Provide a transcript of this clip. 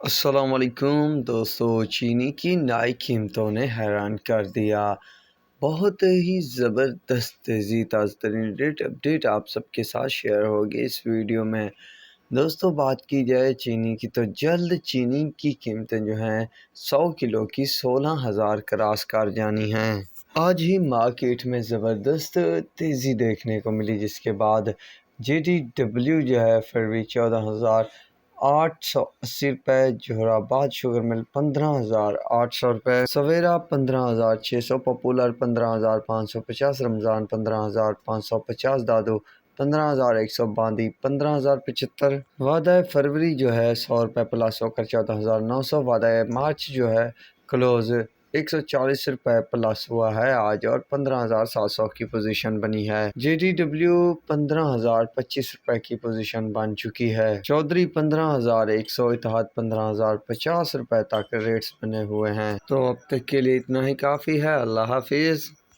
السلام علیکم دوستو، چینی کی نئی قیمتوں نے حیران کر دیا۔ بہت ہی زبردست تیزی تازہ ترین ریٹ اپڈیٹ آپ سب کے ساتھ شیئر ہوگی اس ویڈیو میں۔ دوستو بات کی جائے چینی کی تو جلد چینی کی قیمتیں جو ہیں 100 کلو کی 16,000 کراس کر جانی ہیں۔ آج ہی مارکیٹ میں زبردست تیزی دیکھنے کو ملی، جس کے بعد JDW جو ہے فروری 14,880 روپے، جوہر آباد شوگر مل 15,800 روپے، سویرا 15,600، پاپولر 15,550، رمضان 15,550، دادو 15,132، 15,075۔ وعدہ فروری جو ہے 100 روپے پلس ہو کر 14,900۔ وعدہ مارچ جو ہے کلوز 140 روپے پلس ہوا ہے آج، اور 15,700 کی پوزیشن بنی ہے۔ JDW 15,025 روپے کی پوزیشن بن چکی ہے۔ چودھری 15,100، اتحاد 15,050 روپے تک ریٹس بنے ہوئے ہیں۔ تو اب تک کے لیے اتنا ہی کافی ہے۔ اللہ حافظ۔